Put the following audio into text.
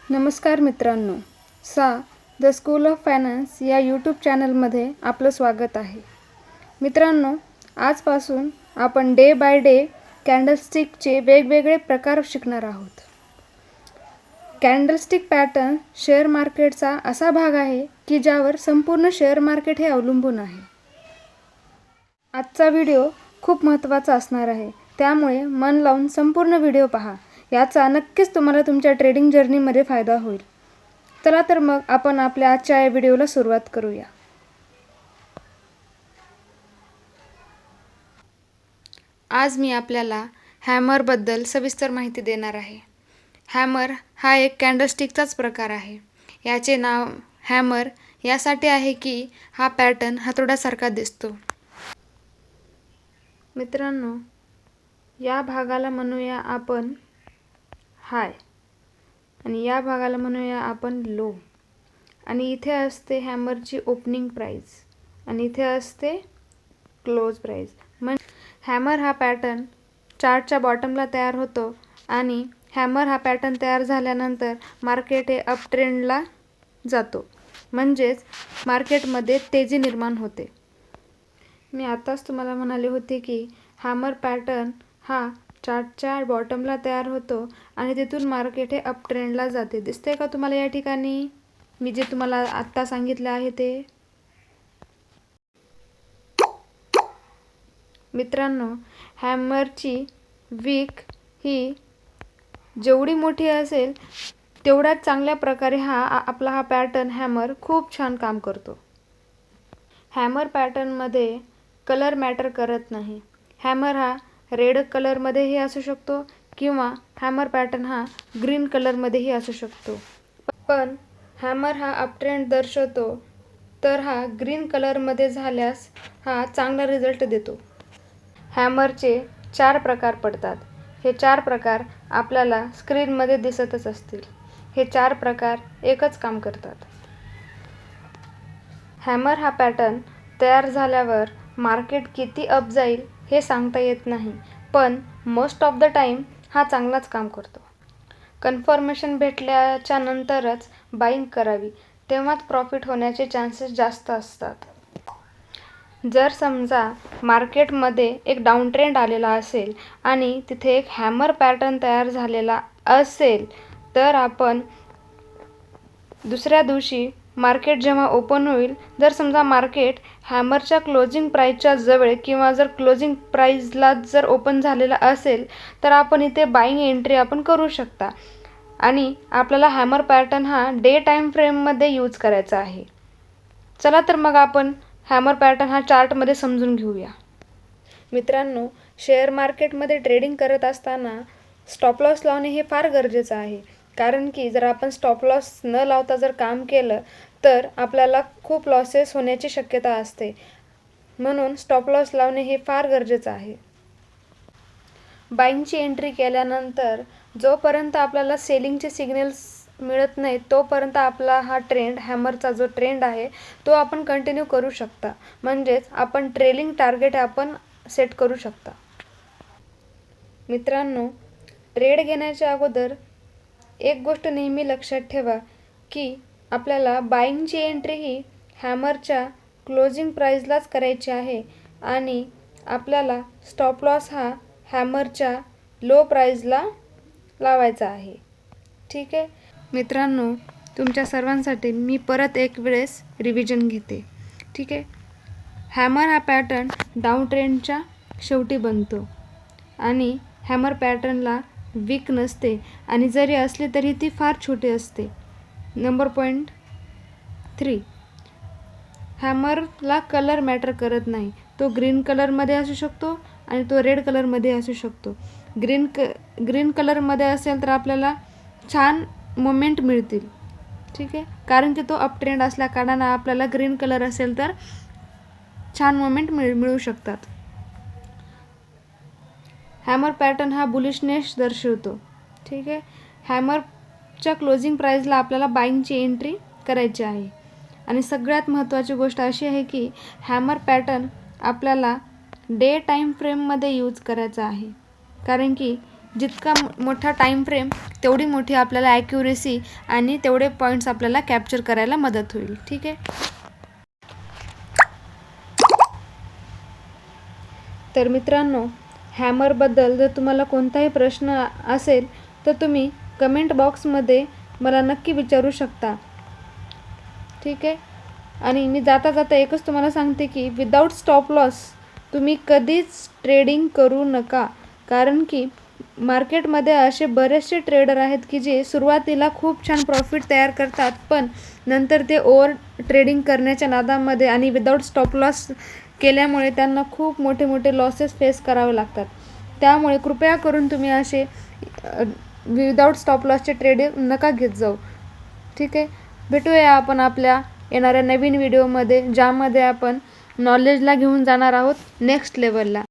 नमस्कार मित्रांनो, the school of finance या यूट्यूब चॅनलमध्ये आपलं स्वागत आहे. मित्रांनो, आजपासून आपण डे बाय डे कॅन्डलस्टिकचे वेगवेगळे प्रकार शिकणार आहोत. कॅन्डलस्टिक पॅटर्न शेअर मार्केटचा असा भाग आहे की ज्यावर संपूर्ण शेअर मार्केट हे अवलंबून आहे. आजचा व्हिडिओ खूप महत्त्वाचा असणार आहे, त्यामुळे मन लावून संपूर्ण व्हिडिओ पहा. याचा नक्कीच तुम्हाला तुमच्या ट्रेडिंग जर्नीमध्ये फायदा होईल. चला तर मग आपण आपल्या आजच्या या व्हिडिओला सुरुवात करूया. आज मी आपल्याला हॅमरबद्दल सविस्तर माहिती देणार आहे. हॅमर हा एक कॅन्डलस्टिकचाच प्रकार आहे. याचे नाव हॅमर यासाठी आहे की हा पॅटर्न हातोड्यासारखा दिसतो. मित्रांनो, या भागाला म्हणूया आपण हाय आणि या भागाला म्हणूया आपण लो. आणि इथे असते हॅमरची ओपनिंग प्राईस आणि इथे असते क्लोज प्राईस. हॅमर हा पॅटर्न चार्टच्या बॉटमला तयार होतो आणि हॅमर हा पॅटर्न तयार झाल्यानंतर मार्केट हे अप ट्रेंडला जातो, म्हणजेच मार्केटमध्ये तेजी निर्माण होते. मी आताच तुम्हाला म्हणाले होते की हॅमर पॅटर्न हा चार्टच्या बॉटमला तयार होतो आणि तिथून मार्केट हे अप ट्रेंडला जाते. दिसते का तुम्हाला या ठिकाणी मी जे तुम्हाला आत्ता सांगितलं आहे ते? मित्रांनो, हॅमरची विक ही जेवढी मोठी असेल तेवढ्याच चांगल्या प्रकारे आपला पॅटर्न हॅमर खूप छान काम करतो. हॅमर पॅटर्नमध्ये कलर मॅटर करत नाही. हॅमर हा रेड कलरमध्येही असू शकतो किंवा हॅमर पॅटर्न हा ग्रीन कलरमध्येही असू शकतो. पण हॅमर हा अपट्रेंड दर्शवतो, तर हा ग्रीन कलरमध्ये झाल्यास हा चांगला रिझल्ट देतो. हॅमरचे 4 प्रकार पडतात. हे 4 प्रकार आपल्याला स्क्रीनमध्ये दिसतच असतील. हे 4 प्रकार एकच काम करतात. हॅमर हा पॅटर्न तयार झाल्यावर मार्केट किती अप जाईल हे सांगता येत नाही, पण मोस्ट ऑफ द टाईम हा चांगलाच काम करतो. कन्फर्मेशन भेटल्याच्या नंतरच बाईंग करावी, तेव्हाच प्रॉफिट होण्याचे चान्सेस जास्त असतात. जर समजा मार्केटमध्ये एक डाऊन ट्रेंड आलेला असेल आणि तिथे एक हॅमर पॅटर्न तयार झालेला असेल, तर आपण दुसऱ्या दिवशी मार्केट जेव्हा ओपन होईल, जर समजा मार्केट हॅमरच्या क्लोजिंग प्राईसच्या जवळ किंवा जर क्लोजिंग प्राईसला जर ओपन झालेला असेल, तर आपण इथे बाईंग एंट्री आपण करू शकता. आणि आपल्याला हॅमर पॅटर्न हा डे टाईम फ्रेममध्ये यूज करायचा आहे. चला तर मग आपण हॅमर पॅटर्न हा चार्टमध्ये समजून घेऊया. मित्रांनो, शेअर मार्केटमध्ये ट्रेडिंग करत असताना स्टॉप लॉस लावणे हे फार गरजेचं आहे. कारण की जर आपण स्टॉप लॉस न लावता जर काम केलं तर आपल्याला खूप लॉसेस होण्याची शक्यता असते. म्हणून स्टॉप लॉस लावणे हे फार गरजेचं आहे. बाईंगची एंट्री केल्यानंतर जोपर्यंत आपल्याला सेलिंगचे सिग्नल्स मिळत नाहीत, तोपर्यंत आपला हा ट्रेंड हॅमरचा जो ट्रेंड आहे तो आपण कंटिन्यू करू शकता. म्हणजेच आपण ट्रेलिंग टार्गेट आपण सेट करू शकता. मित्रांनो, ट्रेड घेण्याच्या अगोदर एक गोष्ट नेहमी लक्षात ठेवा की आपल्याला बाईंगची एंट्री ही हॅमरच्या क्लोजिंग प्राईसलाच करायची आहे आणि आपल्याला स्टॉप लॉस हा हॅमरच्या लो प्राईसला लावायचा आहे. ठीक आहे मित्रांनो, तुमच्या सर्वांसाठी मी परत एक वेळेस रिव्हिजन घेते. ठीक आहे. हॅमर हा पॅटर्न डाऊन ट्रेंडच्या शेवटी बनतो आणि हॅमर पॅटर्नला वीक नसते आणि जरी असली तरी ती फार छोटी असते. नंबर पॉईंट 3, हॅमरला कलर मॅटर करत नाही. तो ग्रीन कलरमध्ये असू शकतो आणि तो रेड कलरमध्ये असू शकतो. ग्रीन कलरमध्ये असेल तर आपल्याला छान मोमेंट मिळतील. ठीक आहे, कारण की तो अप ट्रेंड असल्या कारणानं आपल्याला ग्रीन कलर असेल तर छान मोमेंट मिळू शकतात. हॅमर पॅटर्न हा बुलिशनेस दर्शवतो. ठीक आहे. हॅमरच्या क्लोजिंग प्राईसला आपल्याला बाईंगची एंट्री करायची आहे. आणि सगळ्यात महत्त्वाची गोष्ट अशी आहे की हॅमर पॅटर्न आपल्याला डे टाईम फ्रेममध्ये यूज करायचा आहे. कारण की जितका मोठा टाईम फ्रेम तेवढी मोठी आपल्याला ॲक्युरेसी आणि तेवढे पॉईंट्स आपल्याला कॅप्चर करायला मदत होईल. ठीक आहे. तर मित्रांनो, हॅमरबद्दल जर तुम्हाला कोणताही प्रश्न असेल तर तुम्ही कमेंट बॉक्समध्ये मला नक्की विचारू शकता. ठीक आहे. आणि मी जाता जाता एकच तुम्हाला सांगते की विदाऊट स्टॉप लॉस तुम्ही कधीच ट्रेडिंग करू नका. कारण की मार्केटमध्ये असे बरेचसे ट्रेडर आहेत की जे सुरुवातीला खूप छान प्रॉफिट तयार करतात, पण नंतर ते ओव्हर ट्रेडिंग करण्याच्या नादामध्ये आणि विदाऊट स्टॉप लॉस केल्यामुळे त्यांना खूप मोठे मोठे लॉसेस फेस करावे लागतात. त्यामुळे कृपया करून तुम्ही असे विदाऊट स्टॉप लॉसचे ट्रेडिंग नका घेत जाऊ. ठीक आहे. भेटूया आपण आपल्या येणाऱ्या नवीन व्हिडिओमध्ये, ज्यामध्ये आपण नॉलेजला घेऊन जाणार आहोत नेक्स्ट लेवलला.